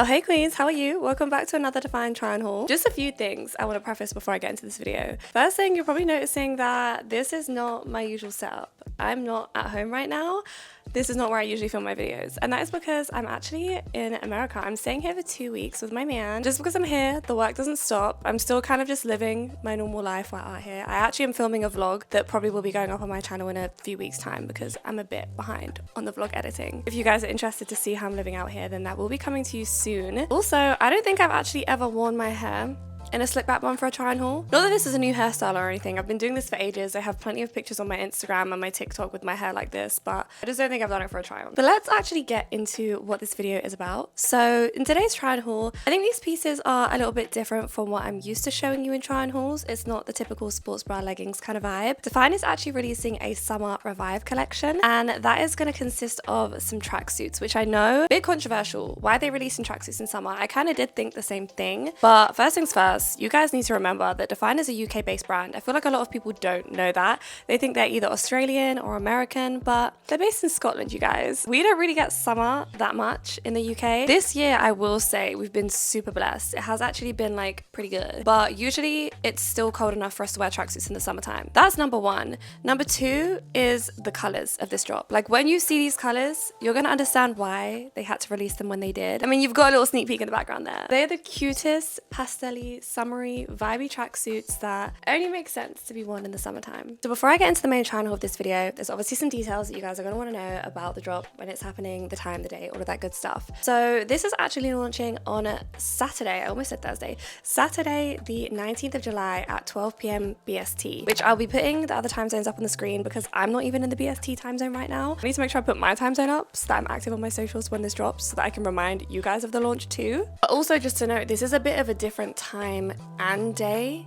Oh hey queens, how are you? Welcome back to another DFYNE try on haul. Just a few things I want to preface before I get into this video. First thing, you're probably noticing that this is not my usual setup. I'm not at home right now. This is not where I usually film my videos, and that is because I'm actually in America. I'm staying here for 2 weeks with my man. Just because I'm here, the work doesn't stop. I'm still kind of just living my normal life while out here. I actually am filming a vlog that probably will be going up on my channel in a few weeks time because I'm a bit behind on the vlog editing. If you guys are interested to see how I'm living out here, then that will be coming to you soon. Also, I don't think I've actually ever worn my hair in a slick back bun for a try on haul. Not that this is a new hairstyle or anything. I've been doing this for ages. I have plenty of pictures on my Instagram and my TikTok with my hair like this, but I just don't think I've done it for a try on. But let's actually get into what this video is about. So in today's try on haul, I think these pieces are a little bit different from what I'm used to showing you in try on hauls. It's not the typical sports bra leggings kind of vibe. DFYNE is actually releasing a summer revive collection, and that is going to consist of some tracksuits, which I know, a bit controversial. Why are they releasing tracksuits in summer? I kind of did think the same thing, but first things first, you guys need to remember that DFYNE is a UK based brand. I feel like a lot of people don't know that. They think they're either Australian or American, but they're based in Scotland, you guys. We don't really get summer that much in the UK. This year, I will say, we've been super blessed. It has actually been like pretty good, but usually it's still cold enough for us to wear tracksuits in the summertime. That's number one. Number two is the colors of this drop. Like when you see these colors, you're gonna understand why they had to release them when they did. I mean, you've got a little sneak peek in the background there. They're the cutest, pastel-y, summery, vibey tracksuits that only make sense to be worn in the summertime. So before I get into the main channel of this video, there's obviously some details that you guys are going to want to know about the drop, when it's happening, the time, the day, all of that good stuff. So this is actually launching on Saturday, I almost said Thursday, Saturday the 19th of July at 12 p.m. BST, which I'll be putting the other time zones up on the screen because I'm not even in the BST time zone right now. I need to make sure I put my time zone up so that I'm active on my socials when this drops so that I can remind you guys of the launch too. But also just to note, this is a bit of a different time and day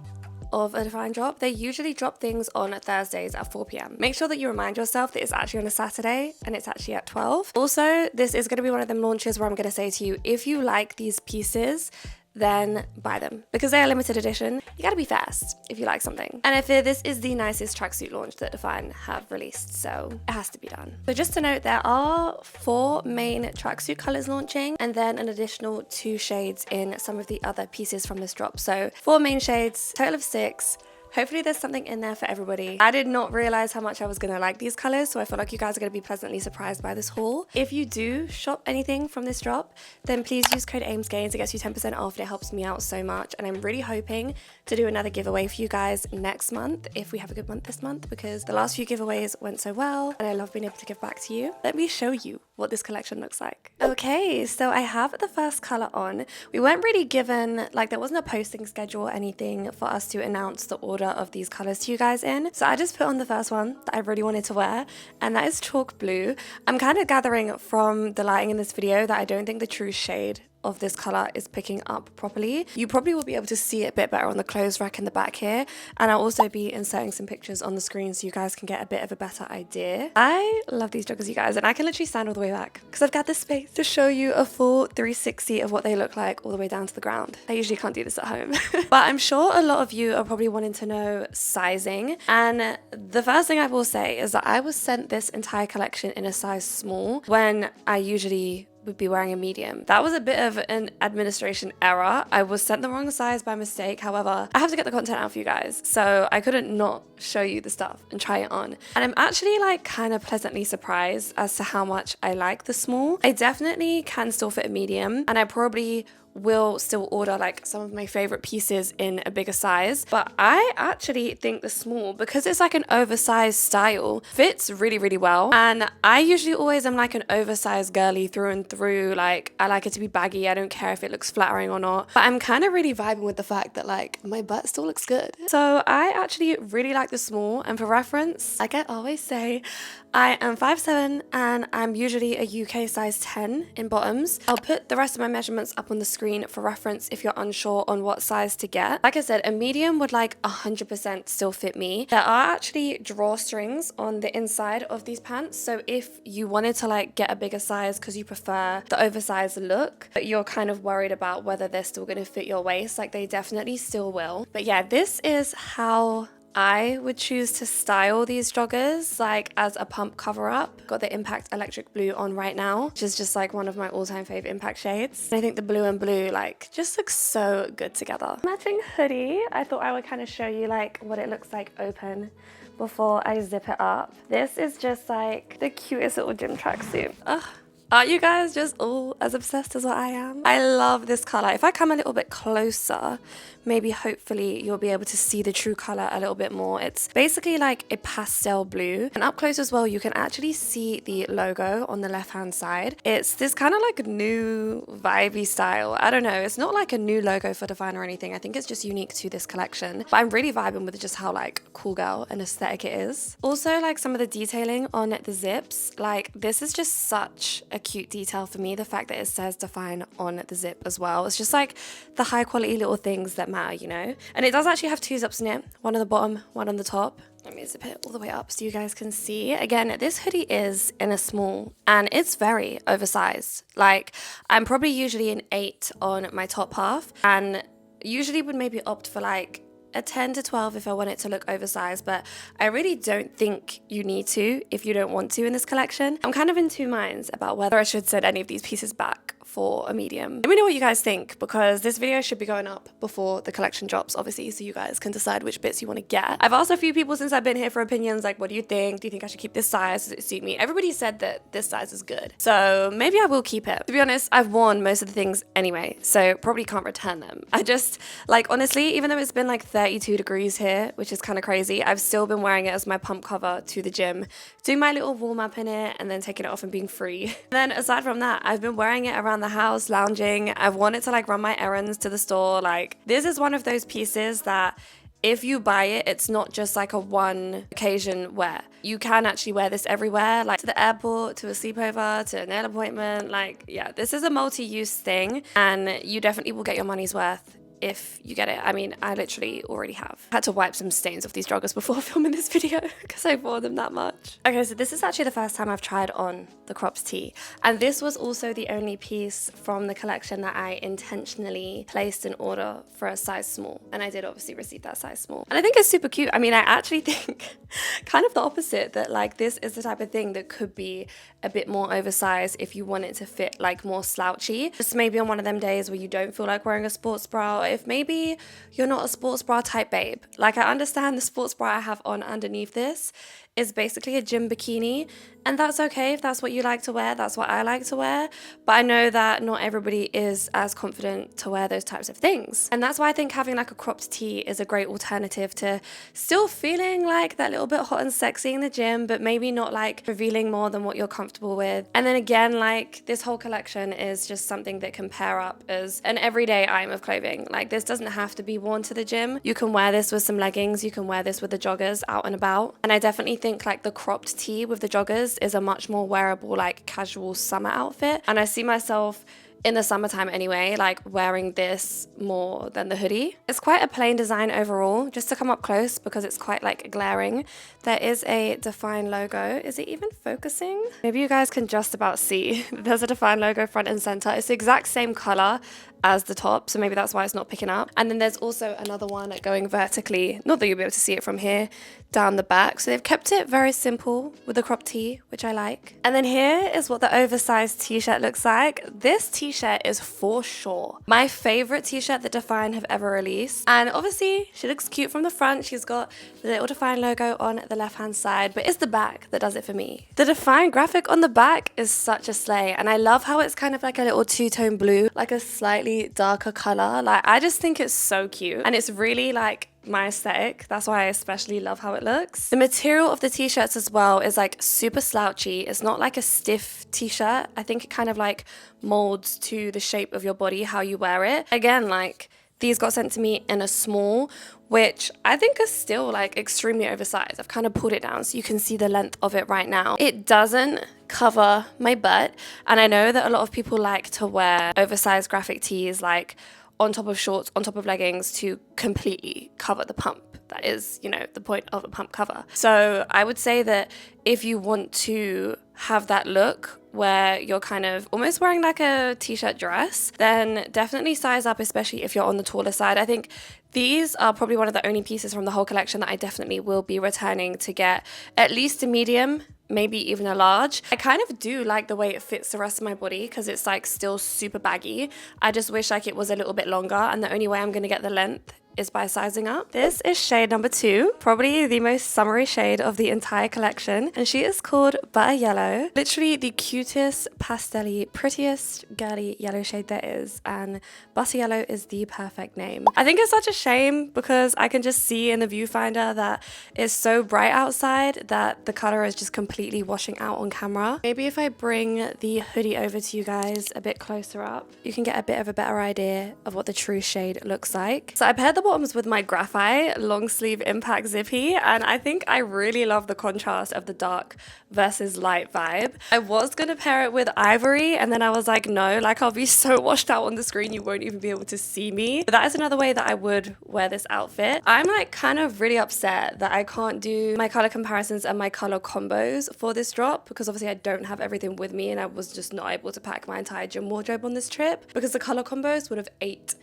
of a DFYNE drop. They usually drop things on Thursdays at 4 p.m. Make sure that you remind yourself that it's actually on a Saturday and it's actually at 12. Also, this is going to be one of them launches where I'm going to say to you, if you like these pieces, then buy them because they are limited edition. You gotta be fast if you like something. And I fear this is the nicest tracksuit launch that DFYNE have released, so it has to be done. So just to note, there are 4 main tracksuit colors launching and then an additional 2 shades in some of the other pieces from this drop. So 4 main shades, total of 6. Hopefully there's something in there for everybody. I did not realize how much I was gonna like these colors, so I feel like you guys are gonna be pleasantly surprised by this haul. If you do shop anything from this drop, then please use code AIMSGAINS. It gets you 10% off and it helps me out so much. And I'm really hoping to do another giveaway for you guys next month, if we have a good month this month, because the last few giveaways went so well and I love being able to give back to you. Let me show you what this collection looks like. Okay, so I have the first color on. We weren't really given, like there wasn't a posting schedule or anything for us to announce the order of these colors to you guys in. So I just put on the first one that I really wanted to wear, and that is chalk blue. I'm kind of gathering from the lighting in this video that I don't think the true shade of this color is picking up properly. You probably will be able to see it a bit better on the clothes rack in the back here, and I'll also be inserting some pictures on the screen so you guys can get a bit of a better idea. I love these joggers, you guys, and I can literally stand all the way back because I've got the space to show you a full 360 of what they look like all the way down to the ground. I usually can't do this at home. But I'm sure a lot of you are probably wanting to know sizing, and the first thing I will say is that I was sent this entire collection in a size small when I usually would be wearing a medium. That was a bit of an administration error. I was sent the wrong size by mistake. However, I have to get the content out for you guys, so I couldn't not show you the stuff and try it on. And I'm actually like kind of pleasantly surprised as to how much I like the small. I definitely can still fit a medium, and I probably will still order like some of my favorite pieces in a bigger size, but I actually think the small, because it's like an oversized style, fits really really well. And I usually always am like an oversized girly through and through. Like I like it to be baggy. I don't care if it looks flattering or not, but I'm kind of really vibing with the fact that like my butt still looks good. So I actually really like the small, and for reference, like I always say, I am 5'7" and I'm usually a UK size 10 in bottoms. I'll put the rest of my measurements up on the screen for reference if you're unsure on what size to get. Like I said, a medium would like 100% still fit me. There are actually drawstrings on the inside of these pants, so if you wanted to like get a bigger size because you prefer the oversized look, but you're kind of worried about whether they're still going to fit your waist, like they definitely still will. But yeah, this is how I would choose to style these joggers like as a pump cover up. Got the Impact Electric Blue on right now, which is just like one of my all-time favorite Impact shades. And I think the blue and blue like just looks so good together. Matching hoodie. I thought I would kind of show you like what it looks like open before I zip it up. This is just like the cutest little gym tracksuit. Ugh. Are you guys just all as obsessed as what I am? I love this color. If I come a little bit closer, maybe hopefully you'll be able to see the true color a little bit more. It's basically like a pastel blue, and up close as well you can actually see the logo on the left hand side. It's this kind of like new vibey style. I don't know, it's not like a new logo for DFYNE or anything. I think it's just unique to this collection, but I'm really vibing with just how like cool girl and aesthetic it is. Also like some of the detailing on the zips, like this is just such a cute detail for me. The fact that it says DFYNE on the zip as well, it's just like the high quality little things that matter, you know. And it does actually have two zips in it, one on the bottom, one on the top. Let me zip it all the way up so you guys can see. Again, this hoodie is in a small and it's very oversized. Like I'm probably usually an 8 on my top half and usually would maybe opt for like a 10 to 12 if I want it to look oversized, but I really don't think you need to if you don't want to in this collection. I'm kind of in two minds about whether I should send any of these pieces back for a medium. Let me know what you guys think, because this video should be going up before the collection drops, obviously, so you guys can decide which bits you want to get. I've asked a few people since I've been here for opinions, like, what do you think? Do you think I should keep this size? Does it suit me? Everybody said that this size is good, so maybe I will keep it. To be honest, I've worn most of the things anyway, so probably can't return them. I just, like, honestly, even though it's been like 32 degrees here, which is kind of crazy, I've still been wearing it as my pump cover to the gym, doing my little warm up in it and then taking it off and being free. And then aside from that, I've been wearing it around the house, lounging. I've wanted to like run my errands to the store. Like this is one of those pieces that if you buy it, it's not just like a one occasion wear. You can actually wear this everywhere, like to the airport, to a sleepover, to a nail appointment. Like, yeah, this is a multi-use thing and you definitely will get your money's worth if you get it. I mean, I literally already have. I had to wipe some stains off these joggers before filming this video because I wore them that much. Okay, so this is actually the first time I've tried on the cropped tee. And this was also the only piece from the collection that I intentionally placed an order for a size small. And I did obviously receive that size small. And I think it's super cute. I mean, I actually think kind of the opposite, that like this is the type of thing that could be a bit more oversized if you want it to fit like more slouchy. Just maybe on one of them days where you don't feel like wearing a sports bra, or if maybe you're not a sports bra type babe. Like I understand the sports bra I have on underneath this is basically a gym bikini, and that's okay if that's what you like to wear. That's what I like to wear, but I know that not everybody is as confident to wear those types of things, and that's why I think having like a cropped tee is a great alternative to still feeling like that little bit hot and sexy in the gym, but maybe not like revealing more than what you're comfortable with. And then again, like this whole collection is just something that can pair up as an everyday item of clothing. Like this doesn't have to be worn to the gym. You can wear this with some leggings, you can wear this with the joggers out and about, and I definitely think like the cropped tee with the joggers is a much more wearable like casual summer outfit, and I see myself in the summertime anyway, like wearing this more than the hoodie. It's quite a plain design overall, just to come up close because it's quite like glaring. There is a DFYNE logo. Is it even focusing? Maybe you guys can just about see. There's a DFYNE logo front and center. It's the exact same color as the top, so maybe that's why it's not picking up. And then there's also another one going vertically, not that you'll be able to see it from here, down the back. So they've kept it very simple with the crop tee, which I like. And then here is what the oversized t-shirt looks like. This t-shirt is for sure my favorite t-shirt that DFYNE have ever released. And obviously she looks cute from the front. She's got the little DFYNE logo on the left hand side, but it's the back that does it for me. The DFYNE graphic on the back is such a slay, and I love how it's kind of like a little two-tone blue, like a slightly darker color. Like I just think it's so cute, and it's really like my aesthetic. That's why I especially love how it looks. The material of the t-shirts as well is like super slouchy. It's not like a stiff t-shirt. I think it kind of like molds to the shape of your body, how you wear it. Again, like these got sent to me in a small, which I think is still like extremely oversized. I've kind of pulled it down so you can see the length of it right now. It doesn't cover my butt, and I know that a lot of people like to wear oversized graphic tees like on top of shorts, on top of leggings to completely cover the pump. That is, you know, the point of a pump cover. So I would say that if you want to have that look where you're kind of almost wearing like a t-shirt dress, then definitely size up, especially if you're on the taller side. I think these are probably one of the only pieces from the whole collection that I definitely will be returning to get at least a medium, maybe even a large. I kind of do like the way it fits the rest of my body because it's like still super baggy. I just wish like it was a little bit longer, and the only way I'm going to get the length is by sizing up. This is shade number 2, probably the most summery shade of the entire collection, and she is called Butter Yellow. Literally the cutest, pastel-y, prettiest girly yellow shade there is, and Butter Yellow is the perfect name. I think it's such a shame because I can just see in the viewfinder that it's so bright outside that the color is just completely washing out on camera. Maybe if I bring the hoodie over to you guys a bit closer up, you can get a bit of a better idea of what the true shade looks like. So I paired the bottoms with my graphite long sleeve impact zippy, and I think I really love the contrast of the dark versus light vibe. I was gonna pair it with ivory, and then I was like, no, like I'll be so washed out on the screen you won't even be able to see me. But that is another way that I would wear this outfit. I'm like kind of really upset that I can't do my color comparisons and my color combos for this drop, because obviously I don't have everything with me and I was just not able to pack my entire gym wardrobe on this trip, because the color combos would have ate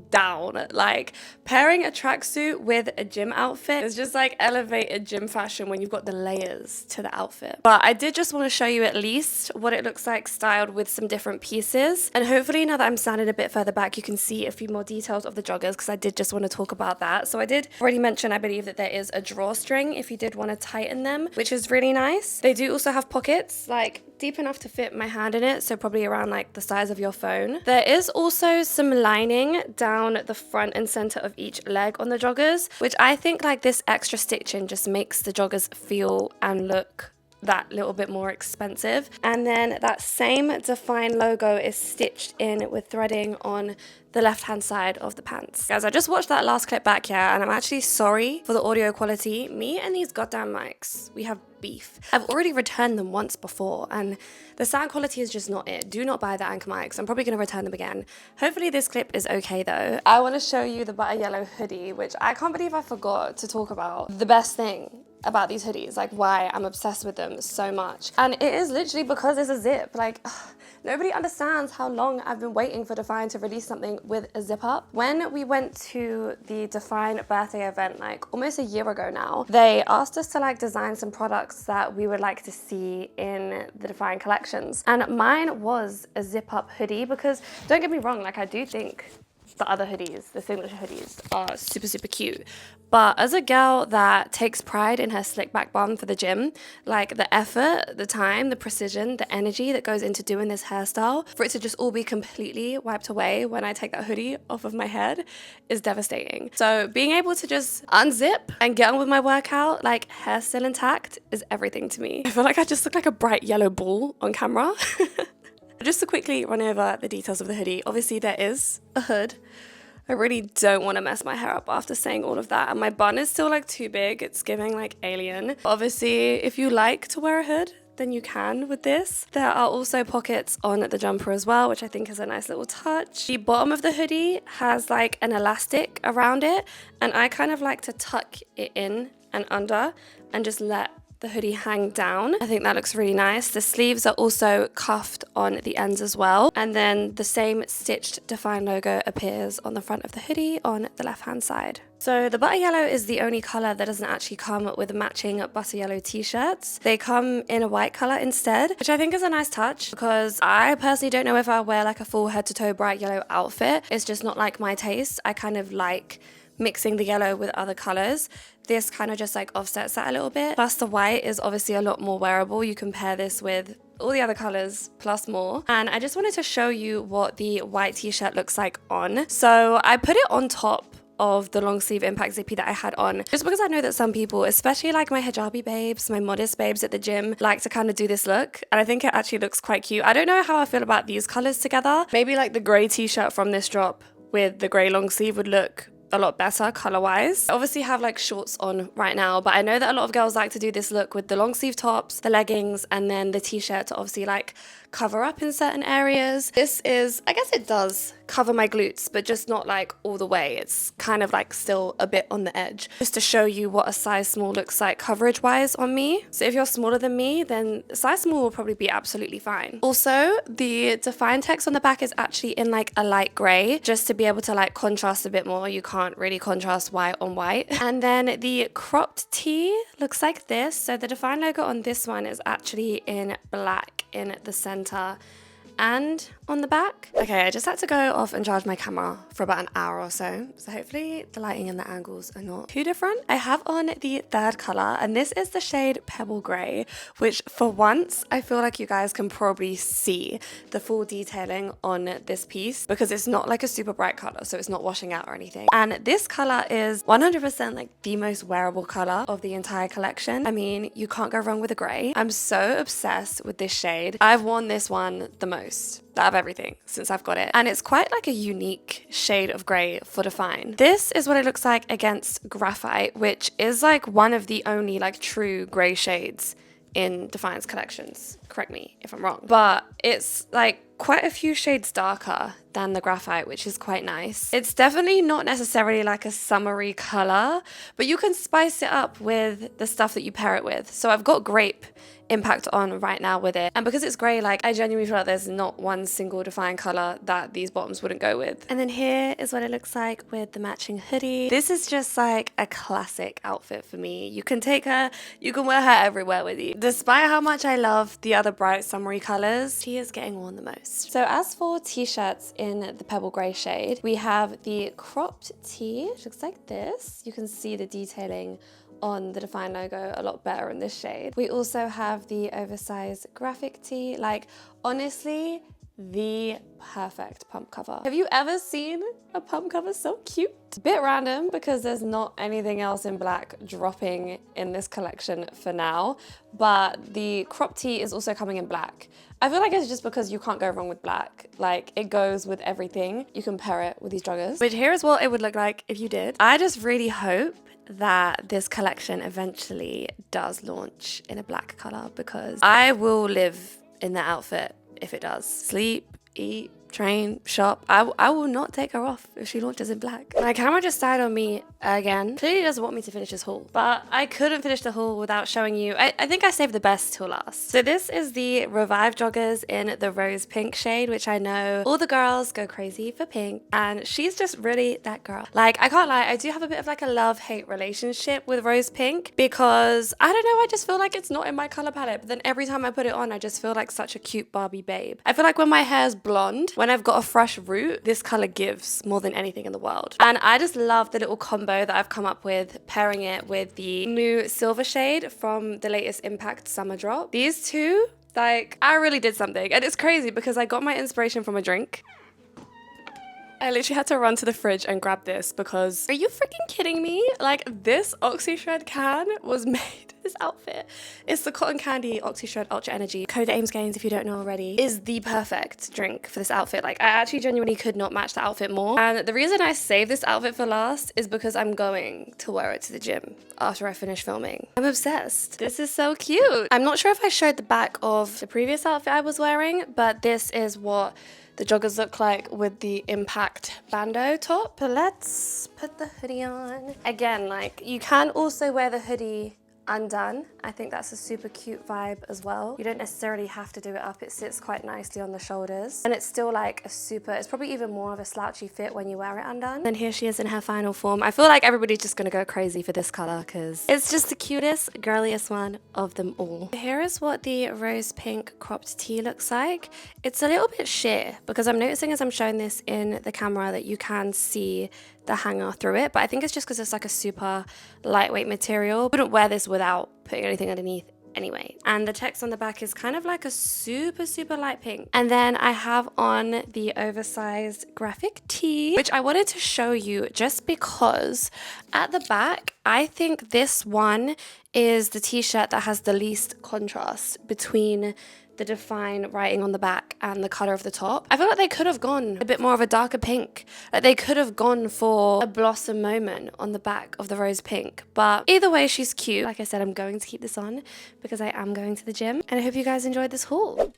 down. Like pairing a tracksuit with a gym outfit is just like elevated gym fashion when you've got the layers to the outfit. But I did just want to show you at least what it looks like styled with some different pieces, and hopefully now that I'm standing a bit further back you can see a few more details of the joggers, because I did just want to talk about that. So I did already mention, I believe, that there is a drawstring if you did want to tighten them, which is really nice. They do also have pockets like deep enough to fit my hand in it, so probably around like the size of your phone. There is also some lining down the front and center of each leg on the joggers, which I think like this extra stitching just makes the joggers feel and look that little bit more expensive. And then that same DFYNE logo is stitched in with threading on the left hand side of the pants. Guys, I just watched that last clip back here and I'm actually sorry for the audio quality. Me and these goddamn mics, we have beef. I've already returned them once before and the sound quality is just not it. Do not buy the Anchor mics. I'm probably going to return them again. Hopefully this clip is okay though. I want to show you the butter yellow hoodie, which I can't believe I forgot to talk about. The best thing about these hoodies, like why I'm obsessed with them so much. And it is literally because it's a zip. Like, nobody understands how long I've been waiting for DFYNE to release something with a zip up. When we went to the DFYNE birthday event, like almost a year ago now, they asked us to like design some products that we would like to see in the DFYNE collections. And mine was a zip up hoodie, because don't get me wrong, like I do think the other hoodies, the signature hoodies, are super, super cute. But as a girl that takes pride in her slick back bun for the gym, like the effort, the time, the precision, the energy that goes into doing this hairstyle, for it to just all be completely wiped away when I take that hoodie off of my head is devastating. So being able to just unzip and get on with my workout, like hair still intact, is everything to me. I feel like I just look like a bright yellow ball on camera. Just to quickly run over the details of the hoodie, obviously there is a hood. I really don't want to mess my hair up after saying all of that, and my bun is still like too big. It's giving like alien. Obviously, if you like to wear a hood, then you can with this. There are also pockets on the jumper as well, which I think is a nice little touch. The bottom of the hoodie has like an elastic around it, and I kind of like to tuck it in and under and just let the hoodie hang down. I think that looks really nice. The sleeves are also cuffed on the ends as well. And then the same stitched DFYNE logo appears on the front of the hoodie on the left hand side. So the butter yellow is the only color that doesn't actually come with matching butter yellow t-shirts. They come in a white color instead, which I think is a nice touch, because I personally don't know if I wear like a full head to toe bright yellow outfit. It's just not like my taste. I kind of like mixing the yellow with other colors. This kind of just like offsets that a little bit. Plus the white is obviously a lot more wearable. You can pair this with all the other colors plus more. And I just wanted to show you what the white t-shirt looks like on. So I put it on top of the long sleeve impact zippy that I had on, just because I know that some people, especially like my hijabi babes, my modest babes at the gym, like to kind of do this look, and I think it actually looks quite cute. I don't know how I feel about these colors together. Maybe like the gray t-shirt from this drop with the gray long sleeve would look a lot better color wise. I obviously have like shorts on right now, but I know that a lot of girls like to do this look with the long sleeve tops, the leggings, and then the t-shirt to obviously like cover up in certain areas. This is, I guess it does cover my glutes, but just not like all the way. It's kind of like still a bit on the edge, just to show you what a size small looks like coverage wise on me. So if you're smaller than me, then size small will probably be absolutely fine. Also, the DFYNE text on the back is actually in like a light gray, just to be able to like contrast a bit more. You can't really contrast white on white. And then the cropped tee looks like this. So the DFYNE logo on this one is actually in black in the center and on the back. Okay, I just had to go off and charge my camera for about an hour or so. So hopefully the lighting and the angles are not too different. I have on the third color, and this is the shade Pebble Gray, which for once, I feel like you guys can probably see the full detailing on this piece because it's not like a super bright color, so it's not washing out or anything. And this color is 100% like the most wearable color of the entire collection. I mean, you can't go wrong with a gray. I'm so obsessed with this shade. I've worn this one the most out of everything since I've got it, and it's quite like a unique shade of grey for DFYNE. This is what it looks like against graphite, which is like one of the only like true grey shades in DFYNE's collections. Correct me if I'm wrong, but it's like quite a few shades darker than the graphite, which is quite nice. It's definitely not necessarily like a summery color, but you can spice it up with the stuff that you pair it with. So I've got grape impact on right now with it, and because it's grey, like I genuinely feel like there's not one single DFYNE color that these bottoms wouldn't go with. And then here is what it looks like with the matching hoodie. This is just like a classic outfit for me. You can take her, you can wear her everywhere with you. Despite how much I love the other bright summery colors, she is getting worn the most. So as for t-shirts in the Pebble Grey shade, we have the cropped tee, which looks like this. You can see the detailing on the DFYNE logo a lot better in this shade. We also have the oversized graphic tee. Like, honestly, the perfect pump cover. Have you ever seen a pump cover so cute? It's a bit random because there's not anything else in black dropping in this collection for now, but the crop tee is also coming in black. I feel like it's just because you can't go wrong with black. Like, it goes with everything. You can pair it with these joggers. But here is what it would look like if you did. I just really hope that this collection eventually does launch in a black color, because I will live in that outfit if it does. Sleep, eat, train, shop. I will not take her off if she launches in black. My camera just died on me again. Clearly doesn't want me to finish this haul, but I couldn't finish the haul without showing you. I think I saved the best till last. So this is the Revive joggers in the rose pink shade, which I know all the girls go crazy for pink, and she's just really that girl. Like, I can't lie, I do have a bit of like a love-hate relationship with rose pink because I don't know, I just feel like it's not in my color palette, but then every time I put it on, I just feel like such a cute Barbie babe. I feel like when my hair's blonde, when I've got a fresh root, this color gives more than anything in the world. And I just love the little combo that I've come up with, pairing it with the new silver shade from the latest Impact Summer Drop. These two, like, I really did something. And it's crazy because I got my inspiration from a drink. I literally had to run to the fridge and grab this because, are you freaking kidding me? Like, this Oxy Shred can was made, this outfit. It's the Cotton Candy Oxy Shred Ultra Energy. Code AIMSGAINS, if you don't know already, is the perfect drink for this outfit. Like, I actually genuinely could not match the outfit more. And the reason I saved this outfit for last is because I'm going to wear it to the gym after I finish filming. I'm obsessed. This is so cute. I'm not sure if I showed the back of the previous outfit I was wearing, but this is what the joggers look like with the Impact bandeau top. But let's put the hoodie on. Again, like, you can also wear the hoodie undone. I think that's a super cute vibe as well. You don't necessarily have to do it up. It sits quite nicely on the shoulders. And it's still like a super, it's probably even more of a slouchy fit when you wear it undone. And here she is in her final form. I feel like everybody's just gonna go crazy for this color because it's just the cutest, girliest one of them all. Here is what the rose pink cropped tee looks like. It's a little bit sheer because I'm noticing as I'm showing this in the camera that you can see the hanger through it, but I think it's just because it's like a super lightweight material. I wouldn't wear this without putting anything underneath anyway. And the text on the back is kind of like a super, super light pink. And then I have on the oversized graphic tee, which I wanted to show you just because at the back, I think this one is the t-shirt that has the least contrast between the DFYNE writing on the back and the color of the top. I feel like they could have gone a bit more of a darker pink. Like, they could have gone for a blossom moment on the back of the rose pink. But either way, she's cute. Like I said, I'm going to keep this on because I am going to the gym. And I hope you guys enjoyed this haul.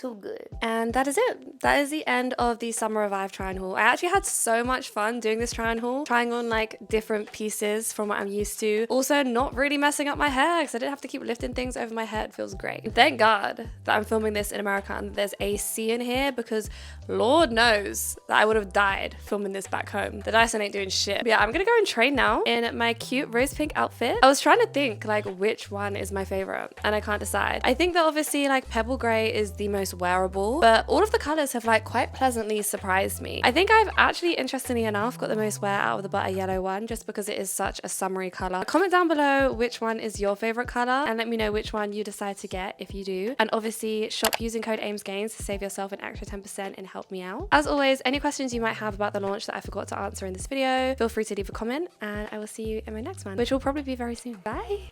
too good. And that is it. That is the end of the Summer Revive try on haul. I actually had so much fun doing this try on haul, trying on like different pieces from what I'm used to. Also not really messing up my hair because I didn't have to keep lifting things over my head. Feels great. Thank God that I'm filming this in America and there's AC in here, because Lord knows that I would have died filming this back home. The Dyson ain't doing shit. But yeah, I'm gonna go and train now in my cute rose pink outfit. I was trying to think like which one is my favorite and I can't decide. I think that obviously like pebble gray is the most wearable, but all of the colors have like quite pleasantly surprised me. I think I've actually, interestingly enough, got the most wear out of the butter yellow one just because it is such a summery color. Comment down below which one is your favorite color and let me know which one you decide to get if you do. And obviously shop using code AIMSGAINS to save yourself an extra 10% and help me out. As always, any questions you might have about the launch that I forgot to answer in this video, feel free to leave a comment and I will see you in my next one, which will probably be very soon. Bye.